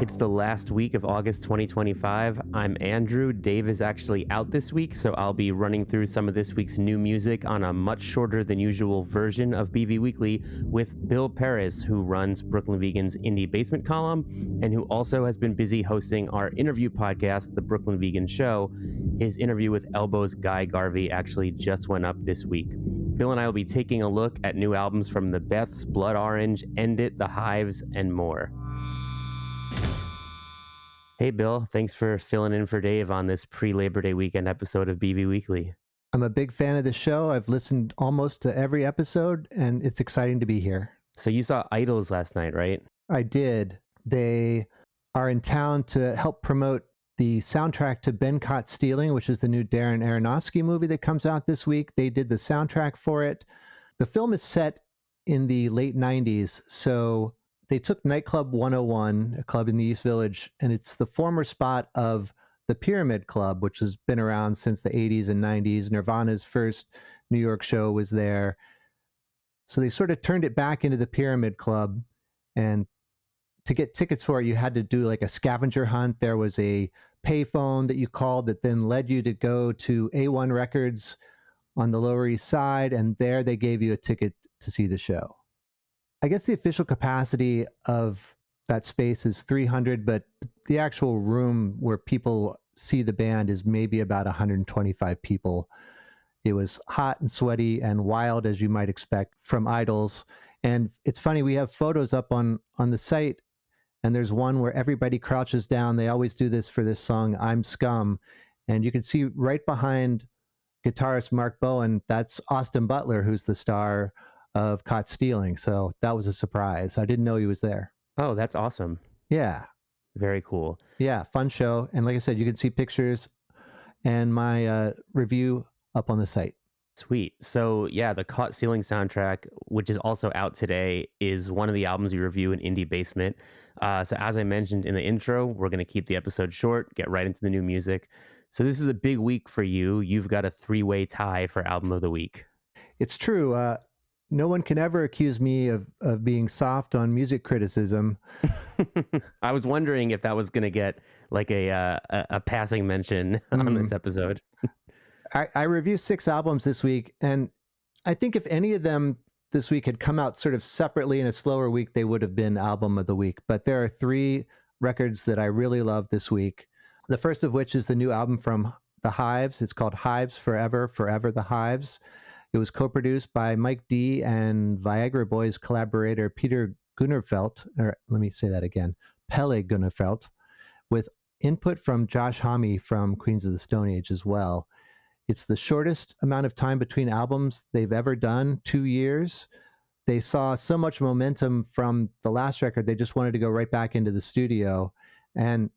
It's the last week of August 2025. I'm Andrew. Dave is actually out this week, so I'll be running through some of this week's new music on a much shorter than usual version of BV Weekly with Bill Pearis, who runs Brooklyn Vegan's Indie Basement column and who also has been busy hosting our interview podcast, The Brooklyn Vegan Show. His interview with Elbow's Guy Garvey actually just went up this week. Bill and I will be taking a look at new albums from the Beths, Blood Orange, End It, The Hives, and more. Hey, Bill, thanks for filling in for Dave on this pre-Labor Day weekend episode of BV Weekly. I'm a big fan of the show. I've listened almost to every episode, and it's exciting to be here. So you saw IDLES last night, right? I did. They are in town to help promote the soundtrack to Ben Caught Stealing, which is the new Darren Aronofsky movie that comes out this week. They did the soundtrack for it. The film is set in the late 90s, so they took Nightclub 101, a club in the East Village, and it's the former spot of the Pyramid Club, which has been around since the 80s and 90s. Nirvana's first New York show was there. So they sort of turned it back into the Pyramid Club, and to get tickets for it, you had to do like a scavenger hunt. There was a payphone that you called that then led you to go to A1 Records on the Lower East Side, and there they gave you a ticket to see the show. I guess the official capacity of that space is 300, but the actual room where people see the band is maybe about 125 people. It was hot and sweaty and wild, as you might expect from IDLES. And it's funny, we have photos up on the site, and there's one where everybody crouches down. They always do this for this song, I'm Scum. And you can see right behind guitarist Mark Bowen, that's Austin Butler, who's the star of Caught Stealing. So that was a surprise. I didn't know he was there. Oh, that's awesome. Yeah. Very cool. Yeah, fun show. And like I said, you can see pictures and my review up on the site. Sweet. So yeah, the Caught Stealing soundtrack, which is also out today, is one of the albums we review in Indie Basement. So as I mentioned in the intro, we're going to keep the episode short, get right into the new music. So this is a big week for you. You've got a 3-way tie for Album of the Week. It's true. No one can ever accuse me of being soft on music criticism. I was wondering if that was going to get like a passing mention on this episode. I reviewed 6 albums this week, and I think if any of them this week had come out sort of separately in a slower week, they would have been Album of the Week. But there are 3 records that I really love this week. The first of which is the new album from the Hives. It's called Hives Forever, Forever the Hives. It was co-produced by Mike D and Viagra Boys collaborator Peter Gunnerfelt, or let me say that again, Pelle Gunnerfelt, with input from Josh Homme from Queens of the Stone Age as well. It's the shortest amount of time between albums they've ever done, 2 years. They saw so much momentum from the last record, they just wanted to go right back into the studio. And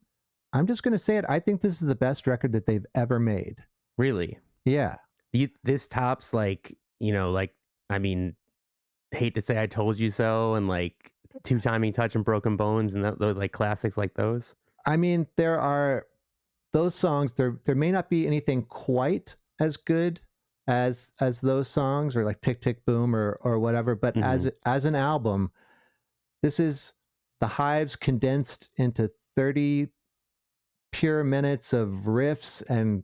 I'm just going to say it, I think this is the best record that they've ever made. Really? Yeah. This tops like, I mean, hate to say I told you so, and like Two Timing Touch and Broken Bones, and those like classics like those. I mean, there are those songs, there may not be anything quite as good as those songs, or like Tick Tick Boom or whatever, but as an album, this is the Hives condensed into 30 pure minutes of riffs and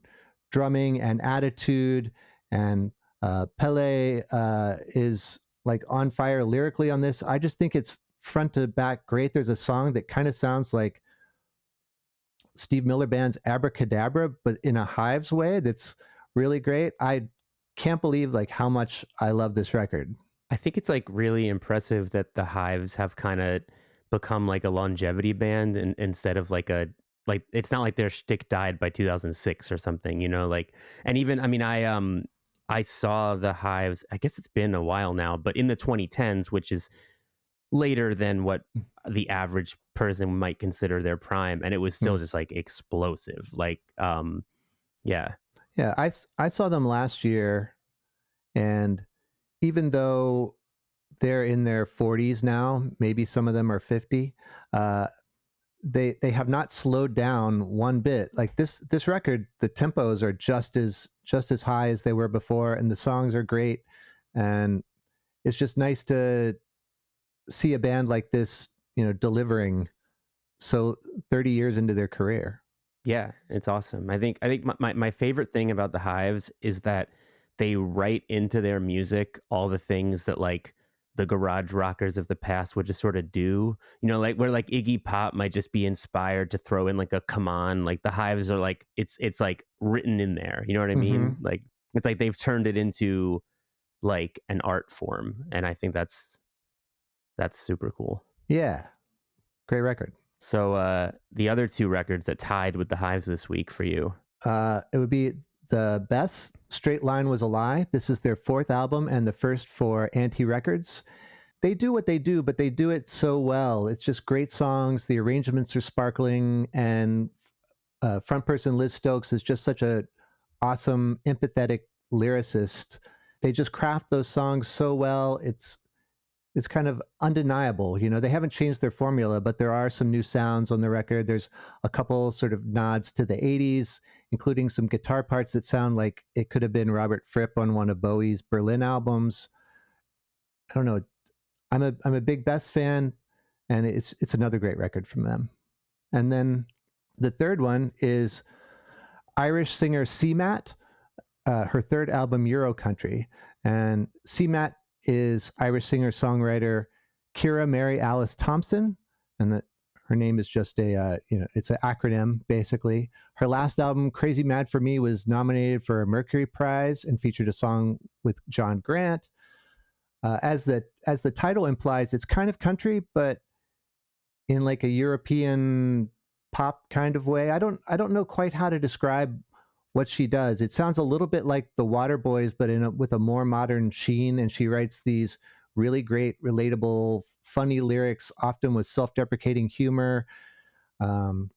drumming and attitude, and Pelle is like on fire lyrically on this. I just think it's front to back great. There's a song that kind of sounds like Steve Miller Band's Abracadabra, but in a Hives way that's really great. I can't believe like how much I love this record. I think it's like really impressive that the Hives have kind of become like a longevity band, and instead of like it's not like their shtick died by 2006 or something, like, and even, I mean, I saw the Hives, I guess it's been a while now, but in the 2010s, which is later than what the average person might consider their prime. And it was still just like explosive. Like, yeah. Yeah. I saw them last year, and even though they're in their 40s now, maybe some of them are 50, they have not slowed down one bit. Like this record, the tempos are just as high as they were before, and the songs are great. And it's just nice to see a band like this, delivering so 30 years into their career. Yeah, it's awesome. I think my favorite thing about the Hives is that they write into their music all the things that like the garage rockers of the past would just sort of do. You know, like where like Iggy Pop might just be inspired to throw in like a come on. Like the Hives are like it's like written in there. You know what I mean? Like it's like they've turned it into like an art form, and I think that's super cool. Yeah, great record. So the other two records that tied with the Hives this week for you. It would be the Beths, Straight Line Was a Lie. This is their fourth album and the first for Anti Records. They do what they do, but they do it so well. It's just great songs. The arrangements are sparkling, and front person Liz Stokes is just such a awesome, empathetic lyricist. They just craft those songs so well. It's kind of undeniable. You know, they haven't changed their formula, but there are some new sounds on the record. There's a couple sort of nods to the 80s, including some guitar parts that sound like it could have been Robert Fripp on one of Bowie's Berlin albums. I don't know. I'm a big Beths fan, and it's another great record from them. And then the third one is Irish singer CMAT, her third album Euro Country. And CMAT is Irish singer-songwriter Ciara Mary Alice Thompson, and that her name is just it's an acronym basically. Her last album, Crazy Mad for Me, was nominated for a Mercury Prize and featured a song with John Grant. As the title implies, it's kind of country, but in like a European pop kind of way. I don't know quite how to describe what she does. It sounds a little bit like the Waterboys, but with a more modern sheen. And she writes these really great, relatable, funny lyrics, often with self-deprecating humor. The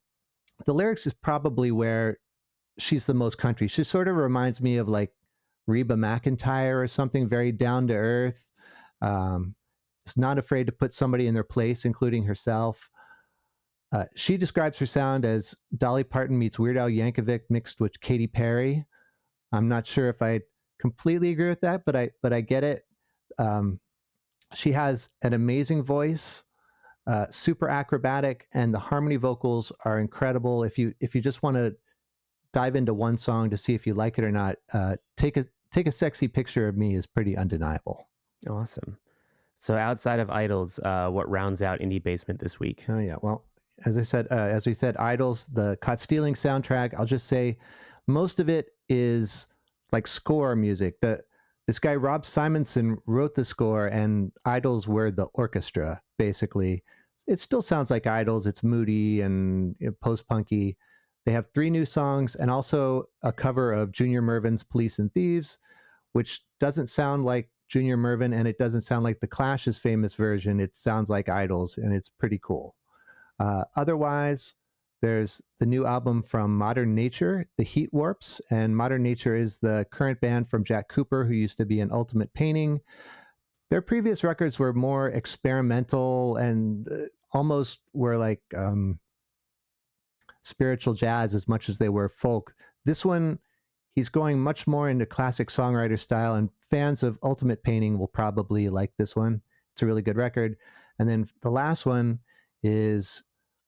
lyrics is probably where she's the most country. She sort of reminds me of like Reba McEntire or something, very down to earth. Is not afraid to put somebody in their place, including herself. She describes her sound as Dolly Parton meets Weird Al Yankovic mixed with Katy Perry. I'm not sure if I completely agree with that, but I get it. She has an amazing voice, super acrobatic, and the harmony vocals are incredible. If you just want to dive into one song to see if you like it or not, take a sexy picture of me is pretty undeniable. Awesome. So outside of IDLES, what rounds out Indie Basement this week? Oh yeah, well, as we said, IDLES, the Caught Stealing soundtrack. I'll just say, most of it is like score music. This guy Rob Simonson wrote the score, and IDLES were the orchestra. Basically, it still sounds like IDLES. It's moody and post-punky. They have 3 new songs and also a cover of Junior Murvin's "Police and Thieves," which doesn't sound like Junior Murvin, and it doesn't sound like the Clash's famous version. It sounds like IDLES, and it's pretty cool. Otherwise, there's the new album from Modern Nature, The Heat Warps, and Modern Nature is the current band from Jack Cooper, who used to be in Ultimate Painting. Their previous records were more experimental and almost were like spiritual jazz as much as they were folk. This one, he's going much more into classic songwriter style, and fans of Ultimate Painting will probably like this one. It's a really good record. And then the last one is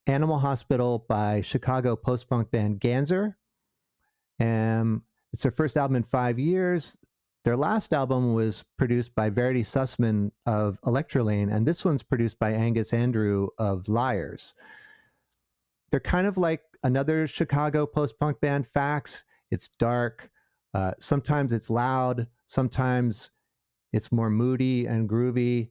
Animal Hospital by Chicago post-punk band Ganser. It's their first album in 5 years. Their last album was produced by Verity Sussman of Electrolane, and this one's produced by Angus Andrew of Liars. They're kind of like another Chicago post-punk band, Fax. It's dark. Sometimes it's loud. Sometimes it's more moody and groovy.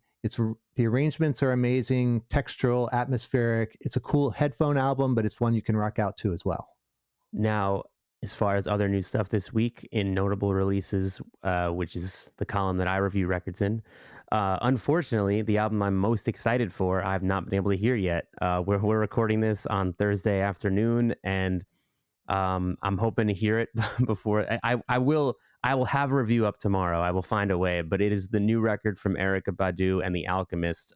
The arrangements are amazing, textural, atmospheric. It's a cool headphone album, but it's one you can rock out to as well. Now, as far as other new stuff this week in notable releases, which is the column that I review records in, unfortunately, the album I'm most excited for, I've not been able to hear yet. We're recording this on Thursday afternoon, and I'm hoping to hear it before I will have a review up tomorrow. I will find a way, but it is the new record from Erykah Badu and The Alchemist,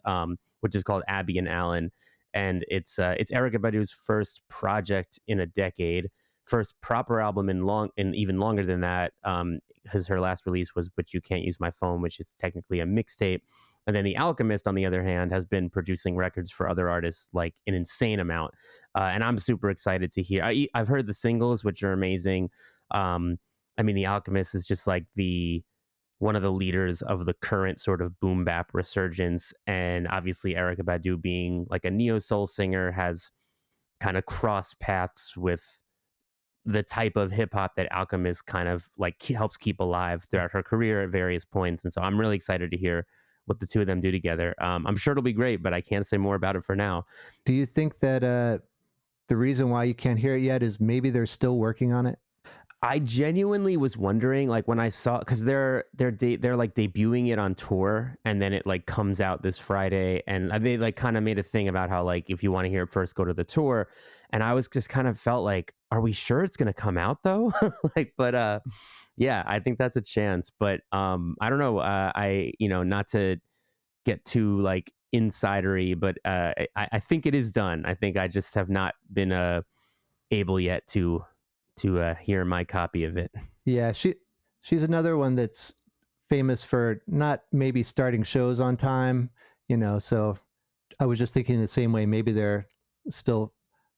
which is called Abby and Alan. And it's Erykah Badu's first project in a decade, first proper album in even longer than that. Because her last release was "But You Can't Use My Phone," which is technically a mixtape. And then The Alchemist, on the other hand, has been producing records for other artists like an insane amount. And I'm super excited to hear. I've heard the singles, which are amazing. I mean, The Alchemist is just like one of the leaders of the current sort of boom bap resurgence. And obviously Erykah Badu, being like a neo soul singer, has kind of crossed paths with the type of hip hop that Alchemist kind of like helps keep alive throughout her career at various points. And so I'm really excited to hear what the two of them do together. I'm sure it'll be great, but I can't say more about it for now. Do you think that the reason why you can't hear it yet is maybe they're still working on it? I genuinely was wondering, like, when I saw, because they're like debuting it on tour, and then it like comes out this Friday, and they like kind of made a thing about how like if you want to hear it first, go to the tour, and I was just kind of felt like, are we sure it's gonna come out though? Like, but yeah, I think that's a chance, but I don't know, not to get too like insidery, but I think it is done. I think I just have not been able yet to hear my copy of it. Yeah, she's another one that's famous for not maybe starting shows on time, so I was just thinking the same way. Maybe they're still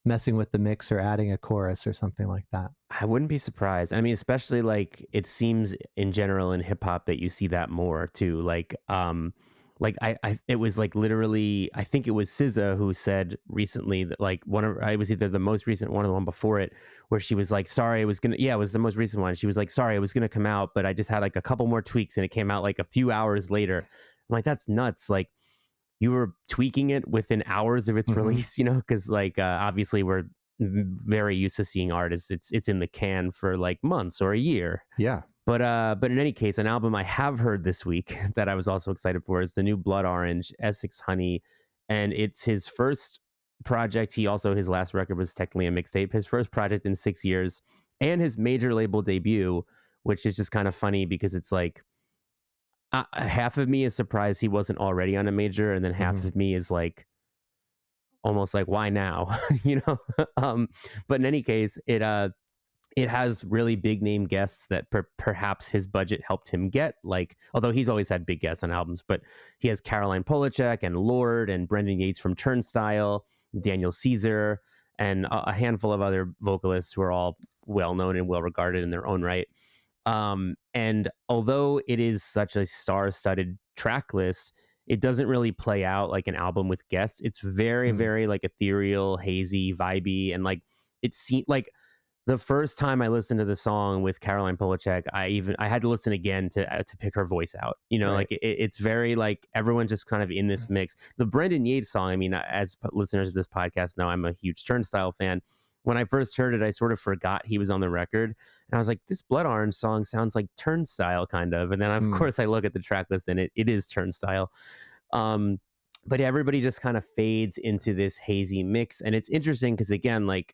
messing with the mix or adding a chorus or something like that. I wouldn't be surprised. I mean, especially like it seems in general in hip hop that you see that more too. Like it was like literally, I think it was SZA who said recently that like I was either the most recent one or the one before it, where she was like, sorry, it was the most recent one. She was like, sorry, it was going to come out, but I just had like a couple more tweaks and it came out like a few hours later. I'm like, that's nuts. Like you were tweaking it within hours of its release, because like obviously we're very used to seeing artists. It's in the can for like months or a year. Yeah. But in any case, an album I have heard this week that I was also excited for is the new Blood Orange, Essex Honey. And it's his first project. His last record was technically a mixtape, his first project in 6 years, and his major label debut, which is just kind of funny because it's like half of me is surprised he wasn't already on a major. And then half of me is like, almost like, why now? But in any case, it has really big name guests that perhaps his budget helped him get, like, although he's always had big guests on albums, but he has Caroline Polachek and Lorde and Brendan Yates from Turnstile, Daniel Caesar, and a handful of other vocalists who are all well known and well regarded in their own right. And although it is such a star-studded track list, it doesn't really play out like an album with guests. It's very, very like ethereal, hazy, vibey, and like it seemed like the first time I listened to the song with Caroline Polachek, I had to listen again to pick her voice out. Right. Like it's very like everyone just kind of in this mix. The Brendan Yates song, I mean, as listeners of this podcast know, I'm a huge Turnstile fan. When I first heard it, I sort of forgot he was on the record, and I was like, this Blood Orange song sounds like Turnstile kind of. And then of course I look at the track list and it is Turnstile. But everybody just kind of fades into this hazy mix, and it's interesting because again, like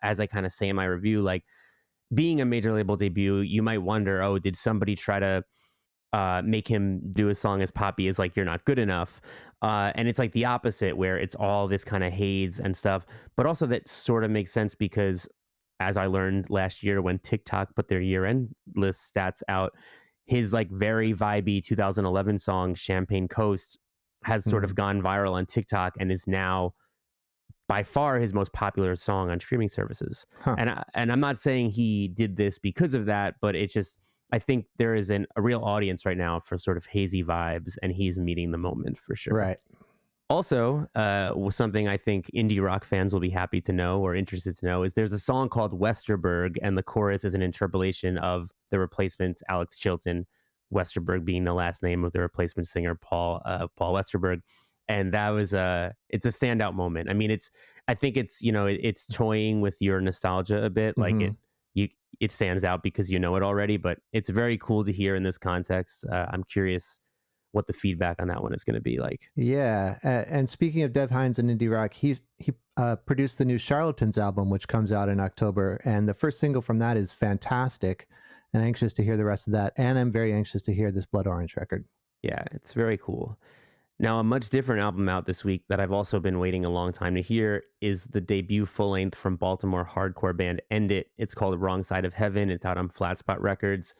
as I kind of say in my review, like being a major label debut, you might wonder, oh, did somebody try to make him do a song as poppy as like You're Not Good Enough? And it's like the opposite, where it's all this kind of haze and stuff. But also that sort of makes sense because, as I learned last year when TikTok put their year-end list stats out, his like very vibey 2011 song Champagne Coast has sort of gone viral on TikTok and is now by far his most popular song on streaming services. And I'm not saying he did this because of that, but it's just, I think there is a real audience right now for sort of hazy vibes, and he's meeting the moment for sure. Right. Also, something I think indie rock fans will be happy to know or interested to know is there's a song called Westerberg, and the chorus is an interpolation of the Replacement's Alex Chilton, Westerberg being the last name of the Replacement singer Paul Westerberg. And that was it's a standout moment. I mean, I think it's it's toying with your nostalgia a bit. Like it stands out because you know it already, but it's very cool to hear in this context. I'm curious what the feedback on that one is going to be like. Yeah, and speaking of Dev Hynes and indie rock, he produced the new Charlatans album, which comes out in October, and the first single from that is fantastic. And anxious to hear the rest of that, and I'm very anxious to hear this Blood Orange record. Yeah, it's very cool. Now, a much different album out this week that I've also been waiting a long time to hear is the debut full-length from Baltimore hardcore band End It. It's called Wrong Side of Heaven. It's out on Flat Spot Records.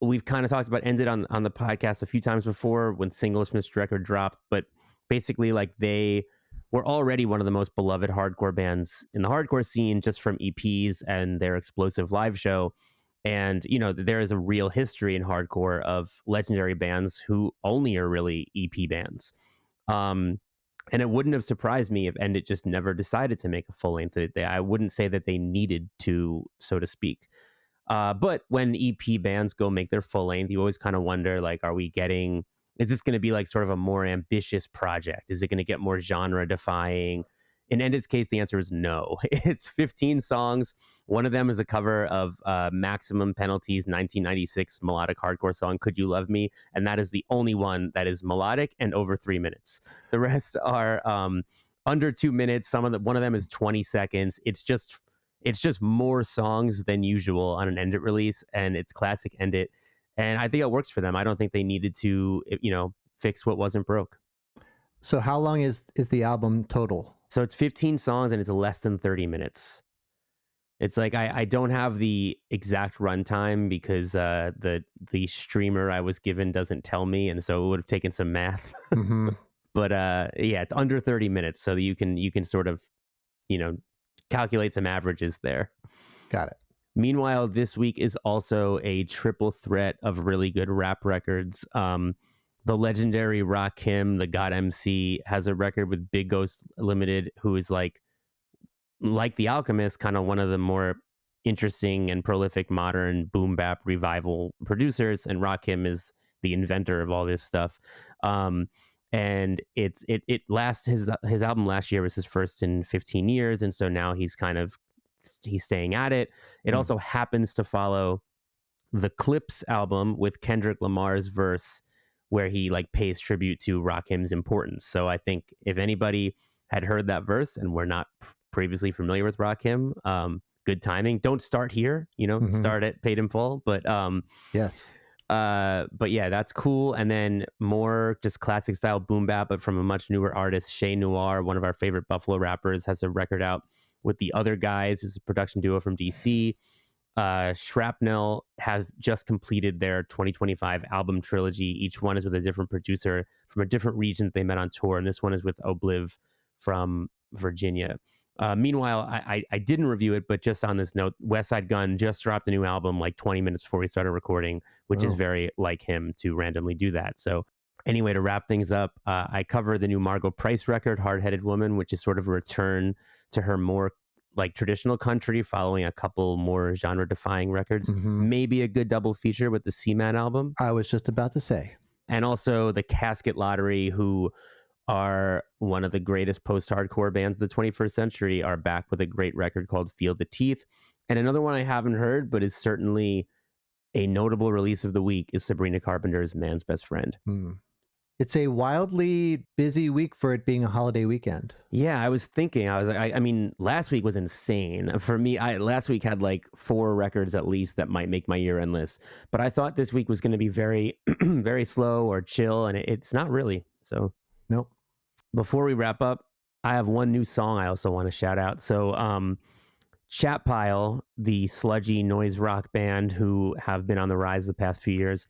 we've kind of talked about Ended on the podcast a few times before when Singles from this record dropped, but basically like they were already one of the most beloved hardcore bands in the hardcore scene just from EPs and their explosive live show. And, you know, there is a real history in hardcore of legendary bands who only are really EP bands. And it wouldn't have surprised me if Ended just never decided to make a full length. I wouldn't say that they needed to, so to speak. But when EP bands go make their full length, you always kind of wonder, like, is this going to be like sort of a more ambitious project? Is it going to get more genre defying? In Ended's case, the answer is no. It's 15 songs. One of them is a cover of Maximum Penalty's 1996 melodic hardcore song, Could You Love Me? And that is the only one that is melodic and over 3 minutes. The rest are under 2 minutes. One of them is 20 seconds. It's just more songs than usual on an Ended release, and it's classic Ended. And I think it works for them. I don't think they needed to, fix what wasn't broke. So how long is the album total? So it's 15 songs and it's less than 30 minutes. It's like I don't have the exact runtime because the streamer I was given doesn't tell me, and so it would have taken some math. Mm-hmm. But yeah, it's under 30 minutes, so you can sort of, calculate some averages there. Got it. Meanwhile, this week is also a triple threat of really good rap records. The legendary Rakim, the God MC, has a record with Big Ghost Limited, who is like The Alchemist, kind of one of the more interesting and prolific modern boom bap revival producers. And Rakim is the inventor of all this stuff. And his album last year was his first in 15 years. And so now he's staying at it. It also happens to follow the Clips album with Kendrick Lamar's verse, where he like pays tribute to Rakim's importance. So I think if anybody had heard that verse and were not previously familiar with Rakim, good timing. Don't start here, start at Paid in Full. But yes. But yeah, that's cool. And then more just classic style boom bap, but from a much newer artist, Shay Noir, one of our favorite Buffalo rappers, has a record out with The Other Guys. It's a production duo from DC. Shrapnel has just completed their 2025 album trilogy. Each one is with a different producer from a different region that they met on tour, and this one is with Obliv from Virginia. Meanwhile, I didn't review it, but just on this note, West Side Gun just dropped a new album like 20 minutes before we started recording, which is very like him to randomly do that. So anyway, to wrap things up, I cover the new Margot Price record, Hard-Headed Woman, which is sort of a return to her more like traditional country following a couple more genre-defying records. Maybe a good double feature with the CMAT album. I was just about to say. And also the Casket Lottery, who are one of the greatest post-hardcore bands of the 21st century, are back with a great record called Feel the Teeth. And another one I haven't heard, but is certainly a notable release of the week, is Sabrina Carpenter's Man's Best Friend. It's a wildly busy week for it being a holiday weekend. Yeah, I was thinking, I mean, last week was insane. For me, last week had like 4 records at least that might make my year-end list. But I thought this week was going to be very, very slow or chill, and it's not really. So, nope. Before we wrap up, I have one new song I also want to shout out. So, Chat Pile, the sludgy noise rock band who have been on the rise the past few years,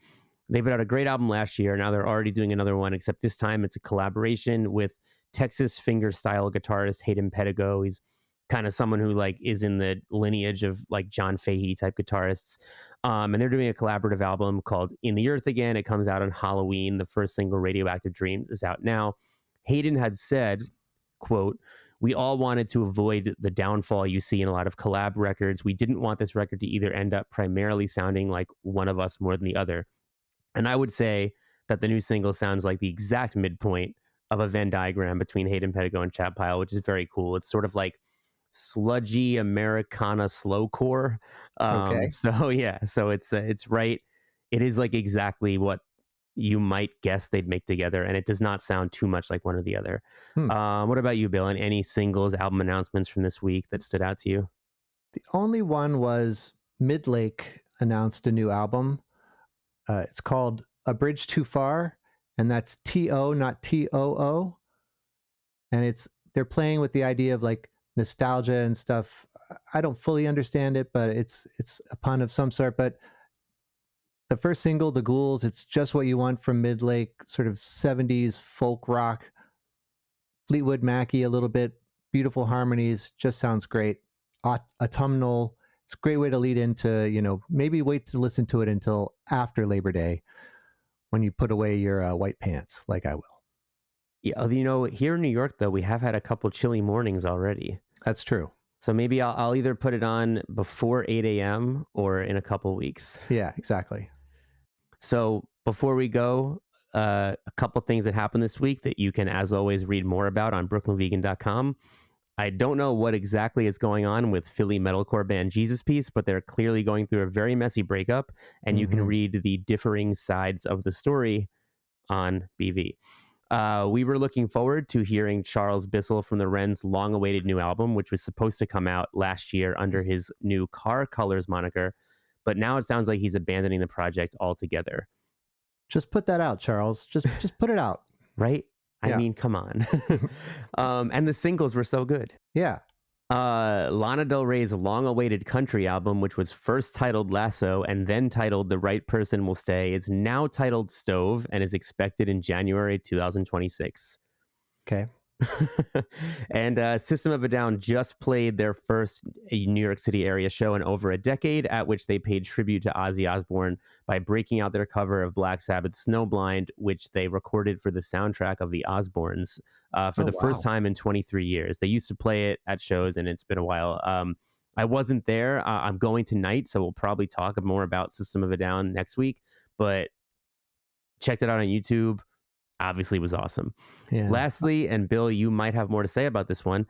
they put out a great album last year. Now they're already doing another one, except this time it's a collaboration with Texas fingerstyle guitarist Hayden Pedigo. He's kind of someone who like is in the lineage of like John Fahey type guitarists. And they're doing a collaborative album called In the Earth Again. It comes out on Halloween. The first single, Radioactive Dreams, is out now. Hayden had said, quote, "We all wanted to avoid the downfall you see in a lot of collab records. We didn't want this record to either end up primarily sounding like one of us more than the other." And I would say that the new single sounds like the exact midpoint of a Venn diagram between Hayden Pedigo and Chat Pile, which is very cool. It's sort of like sludgy Americana slowcore. Okay. So yeah, so it's right. It is like exactly what you might guess they'd make together, and it does not sound too much like one or the other. What about you, Bill? And any singles, album announcements from this week that stood out to you? The only one was Midlake announced a new album. It's called A Bridge Too Far, and that's T-O, not T-O-O. And they're playing with the idea of like nostalgia and stuff. I don't fully understand it, but it's a pun of some sort. But the first single, The Ghouls, it's just what you want from Midlake, sort of 70s folk rock, Fleetwood Mackie a little bit, beautiful harmonies, just sounds great. Autumnal, it's a great way to lead into, maybe wait to listen to it until after Labor Day when you put away your white pants, like I will. Yeah, here in New York, though, we have had a couple chilly mornings already. That's true. So maybe I'll either put it on before 8 a.m. or in a couple weeks. Yeah, exactly. So before we go, a couple things that happened this week that you can, as always, read more about on BrooklynVegan.com. I don't know what exactly is going on with Philly metalcore band Jesus Piece, but they're clearly going through a very messy breakup, and you can read the differing sides of the story on BV. We were looking forward to hearing Charles Bissell from the Wren's long-awaited new album, which was supposed to come out last year under his new Car Colors moniker, but now it sounds like he's abandoning the project altogether. Just put that out, Charles. Just put it out. Right? Yeah. I mean, come on. And the singles were so good. Yeah. Lana Del Rey's long-awaited country album, which was first titled Lasso and then titled The Right Person Will Stay, is now titled Stove and is expected in January 2026. Okay. And System of a Down just played their first New York City area show in over a decade, at which they paid tribute to Ozzy Osbourne by breaking out their cover of Black Sabbath's Snowblind, which they recorded for the soundtrack of the Osbournes for the first time in 23 years. They used to play it at shows, and it's been a while. I wasn't there. I'm going tonight, so we'll probably talk more about System of a Down next week, but checked it out on YouTube. Obviously was awesome. Yeah. Lastly, and Bill, you might have more to say about this one,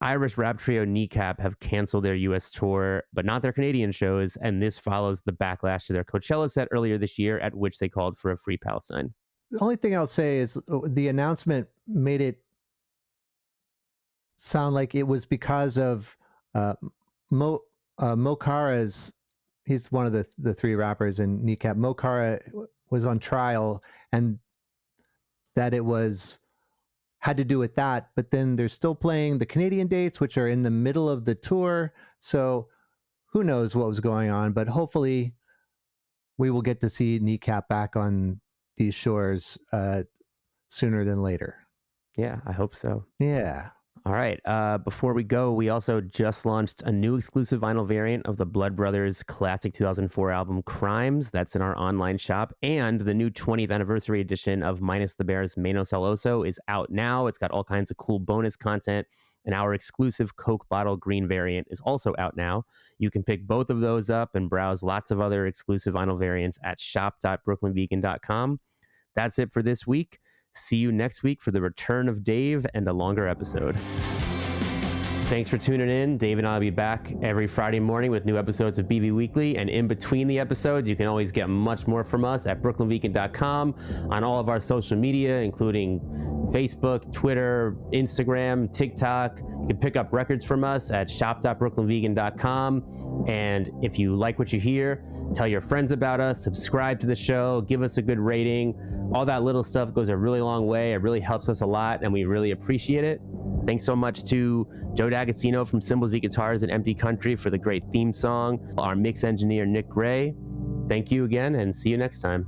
Irish rap trio Kneecap have canceled their U.S. tour, but not their Canadian shows, and this follows the backlash to their Coachella set earlier this year, at which they called for a free Palestine. The only thing I'll say is the announcement made it sound like it was because of Mo Kara's, he's one of the three rappers in Kneecap. Mo Kara was on trial, and that it had to do with that, but then they're still playing the Canadian dates, which are in the middle of the tour. So who knows what was going on, but hopefully we will get to see Kneecap back on these shores sooner than later. Yeah, I hope so. Yeah. All right. Before we go, we also just launched a new exclusive vinyl variant of the Blood Brothers classic 2004 album Crimes. That's in our online shop. And the new 20th anniversary edition of Minus the Bears Menos El Oso is out now. It's got all kinds of cool bonus content. And our exclusive Coke bottle green variant is also out now. You can pick both of those up and browse lots of other exclusive vinyl variants at shop.brooklynvegan.com. That's it for this week. See you next week for the return of Dave and a longer episode. Thanks for tuning in. Dave and I will be back every Friday morning with new episodes of BV Weekly. And in between the episodes, you can always get much more from us at brooklynvegan.com, on all of our social media, including Facebook, Twitter, Instagram, TikTok. You can pick up records from us at shop.brooklynvegan.com. And if you like what you hear, tell your friends about us, subscribe to the show, give us a good rating. All that little stuff goes a really long way. It really helps us a lot, and we really appreciate it. Thanks so much to Joe D'Agostino from Cymbals E Guitars and Empty Country for the great theme song. Our mix engineer, Nick Gray. Thank you again, and see you next time.